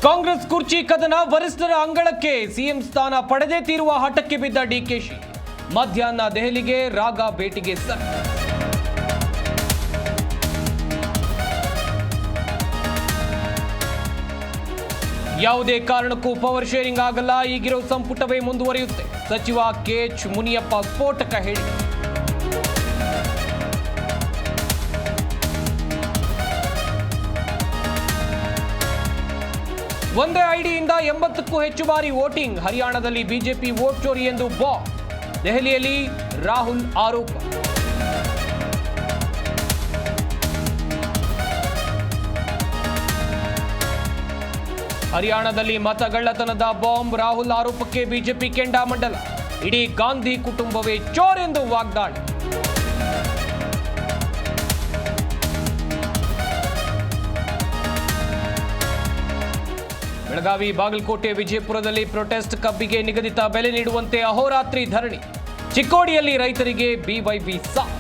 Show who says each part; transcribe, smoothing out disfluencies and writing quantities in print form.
Speaker 1: ಕಾಂಗ್ರೆಸ್ ಕುರ್ಚಿ ಕದನ ವರಿಷ್ಠರ ಅಂಗಳಕ್ಕೆ ಸಿಎಂ ಸ್ಥಾನ ಪಡೆದೇ ತೀರುವ ಹಠಕ್ಕೆ ಬಿದ್ದ ಡಿಕೆಶಿ ಮಧ್ಯಾಹ್ನ ದೆಹಲಿಗೆ ರಾಗ ಭೇಟಿಗೆ ಸರ್. ಯಾವುದೇ ಕಾರಣಕ್ಕೂ ಪವರ್ ಶೇರಿಂಗ್ ಆಗಲ್ಲ, ಈಗಿರೋ ಸಂಪುಟವೇ ಮುಂದುವರಿಯುತ್ತೆ. ಸಚಿವ ಕೆಎಚ್ ಮುನಿಯಪ್ಪ ಸ್ಫೋಟಕ ಹೇಳಿಕೆ. ಒಂದೇ ಐಡಿಯಿಂದ 80ಕ್ಕೂ ಹೆಚ್ಚು ಬಾರಿ ವೋಟಿಂಗ್, ಹರಿಯಾಣದಲ್ಲಿ ಬಿಜೆಪಿ ವೋಟ್ ಚೋರಿ ಎಂದು ಬಾಂಬ್, ದೆಹಲಿಯಲ್ಲಿ ರಾಹುಲ್ ಆರೋಪ. ಹರಿಯಾಣದಲ್ಲಿ ಮತಗಳ್ಳತನದ ಬಾಂಬ್, ರಾಹುಲ್ ಆರೋಪಕ್ಕೆ ಬಿಜೆಪಿ ಕೆಂಡಾಮಂಡಲ, ಇಡೀ ಗಾಂಧಿ ಕುಟುಂಬವೇ ಚೋರ್ ಎಂದು ವಾಗ್ದಾಳಿ. ಬೆಳಗಾವಿ, ಬಾಗಲಕೋಟೆ, ವಿಜಯಪುರದಲ್ಲಿ ಪ್ರೊಟೆಸ್ಟ್, ಕಬ್ಬಿಗೆ ನಿಗದಿತ ಬೆಲೆ ನೀಡುವಂತೆ ಅಹೋರಾತ್ರಿ ಧರಣಿ. ಚಿಕ್ಕೋಡಿಯಲ್ಲಿ ರೈತರಿಗೆ ಬಿವೈಬಿ ಸಾಥ್.